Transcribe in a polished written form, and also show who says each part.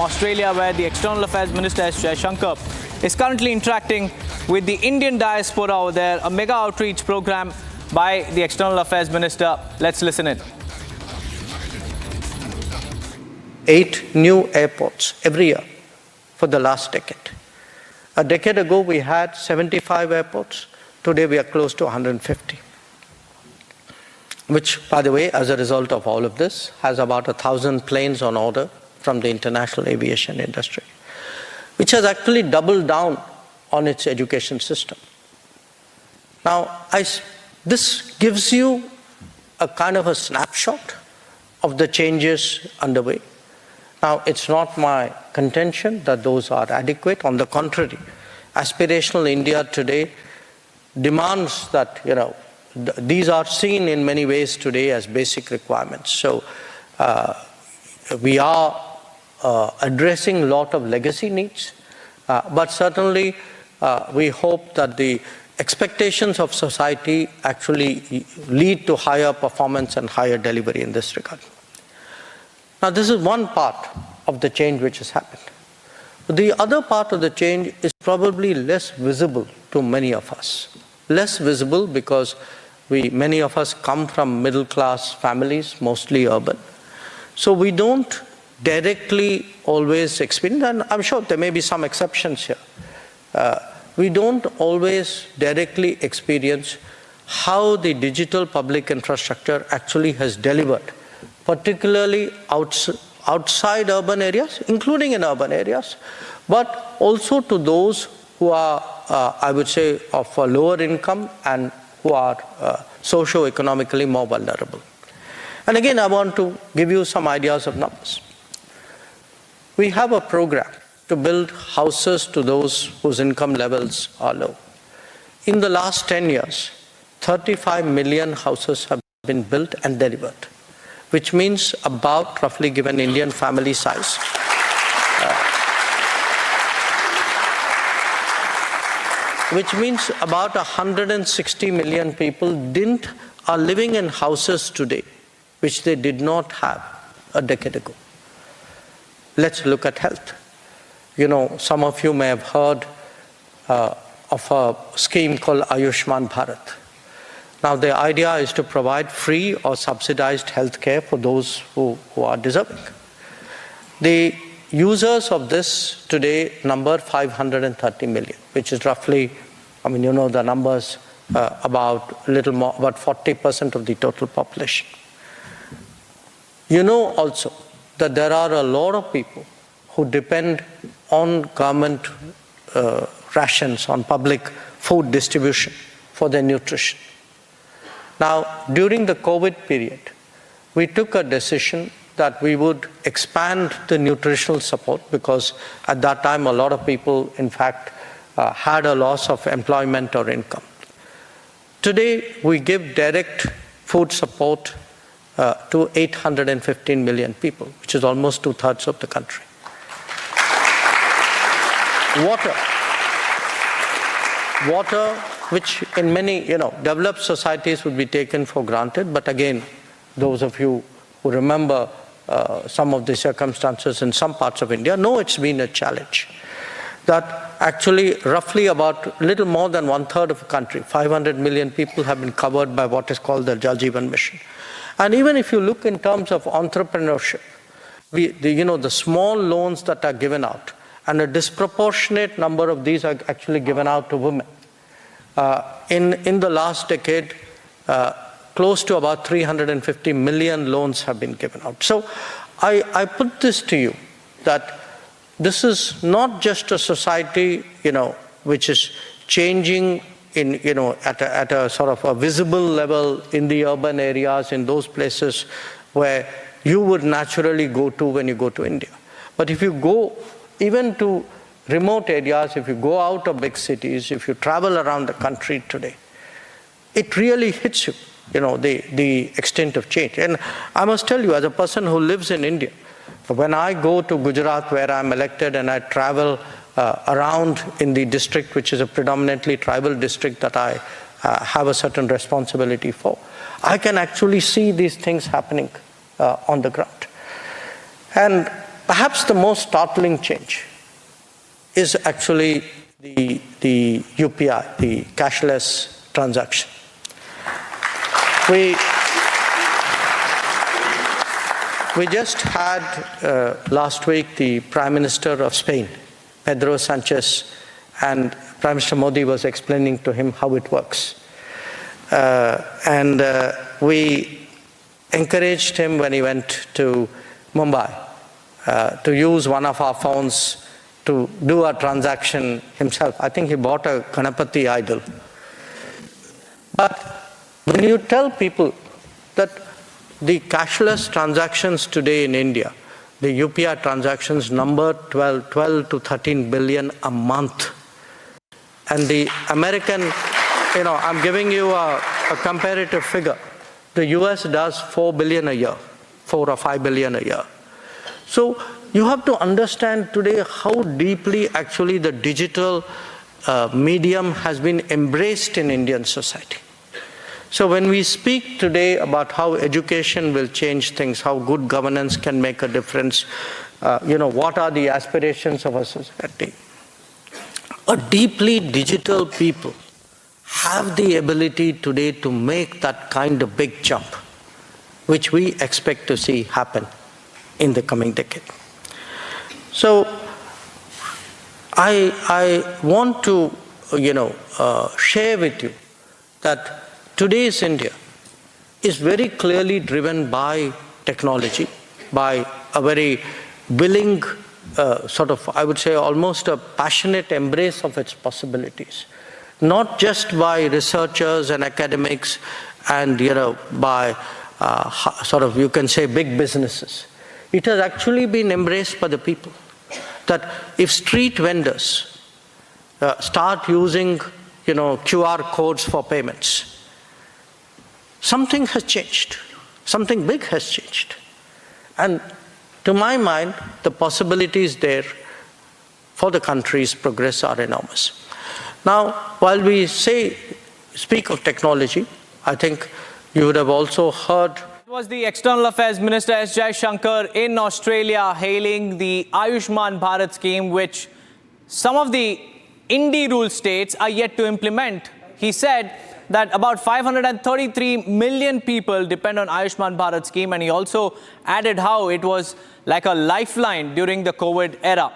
Speaker 1: Australia, where the External Affairs Minister Jaishankar is currently interacting with the Indian diaspora over there, a mega outreach program by the External Affairs Minister. Let's listen in.
Speaker 2: 8 new airports every year for the last decade. A decade ago, we had 75 airports. Today, we are close to 150. Which, by the way, as a result of all of this, has about 1,000 planes on order from the international aviation industry, which has actually doubled down on its education system. Now, this gives you a kind of a snapshot of the changes underway. Now, it's not my contention that those are adequate. On the contrary, aspirational India today demands that, these are seen in many ways today as basic requirements. So we are addressing a lot of legacy needs, but certainly we hope that the expectations of society actually lead to higher performance and higher delivery in this regard. Now, this is one part of the change which has happened. The other part of the change is probably less visible to many of us. Less visible because many of us come from middle-class families, mostly urban. So we don't directly always experience, and I'm sure there may be some exceptions here. We don't always directly experience how the digital public infrastructure actually has delivered, particularly outside urban areas, including in urban areas, but also to those who are, I would say, of a lower income and who are socio-economically more vulnerable. And again, I want to give you some ideas of numbers. We have a program to build houses to those whose income levels are low. In the last 10 years, 35 million houses have been built and delivered, which means about, roughly given Indian family size, which means about 160 million people are living in houses today which they did not have a decade ago. Let's look at health. Some of you may have heard of a scheme called Ayushman Bharat. Now, the idea is to provide free or subsidized health care for those who are deserving. The users of this today number 530 million, which is roughly, the numbers, about 40% of the total population. Also that there are a lot of people who depend on government rations, on public food distribution for their nutrition. Now, during the COVID period, we took a decision that we would expand the nutritional support because at that time a lot of people, in fact, had a loss of employment or income. Today, we give direct food support to 815 million people, which is almost 2/3 of the country. Water, which in many, developed societies would be taken for granted, but again, those of you who remember some of the circumstances in some parts of India know it's been a challenge. That actually roughly about little more than 1/3 of the country, 500 million people have been covered by what is called the Jal Jeevan Mission. And even if you look in terms of entrepreneurship, the small loans that are given out, and a disproportionate number of these are actually given out to women. In the last decade, close to about 350 million loans have been given out. So I put this to you, that this is not just a society, which is changing at a sort of a visible level in the urban areas, in those places where you would naturally go to when you go to India. But if you go even to remote areas, if you go out of big cities, if you travel around the country today, it really hits you, the extent of change. And I must tell you, as a person who lives in India, when I go to Gujarat, where I'm elected, and I travel around in the district, which is a predominantly tribal district that I have a certain responsibility for, I can actually see these things happening on the ground. And Perhaps the most startling change is actually the UPI, the cashless transaction. We just had last week the Prime Minister of Spain, Pedro Sanchez, and Prime Minister Modi was explaining to him how it works. We encouraged him when he went to Mumbai to use one of our phones to do a transaction himself. I think he bought a Ganapati idol. But when you tell people that the cashless transactions today in India, the UPI transactions number 12 to 13 billion a month. And the American, I'm giving you a comparative figure. The US does 4 billion a year, 4 or 5 billion a year. So you have to understand today how deeply actually the digital medium has been embraced in Indian society. So when we speak today about how education will change things, how good governance can make a difference, what are the aspirations of a society, a deeply digital people have the ability today to make that kind of big jump, which we expect to see happen in the coming decade. So I want to, share with you that today's India is very clearly driven by technology, by a very willing, I would say almost a passionate embrace of its possibilities. Not just by researchers and academics and, by you can say big businesses. It has actually been embraced by the people. That if street vendors start using, QR codes for payments, something has changed. Something big has changed. And to my mind, the possibilities there for the country's progress are enormous. Now, while we speak of technology, I think you would have also heard.
Speaker 1: It was the External Affairs Minister S. Jaishankar in Australia hailing the Ayushman Bharat scheme, which some of the Indie rule states are yet to implement. He said that about 533 million people depend on Ayushman Bharat scheme, and he also added how it was like a lifeline during the COVID era.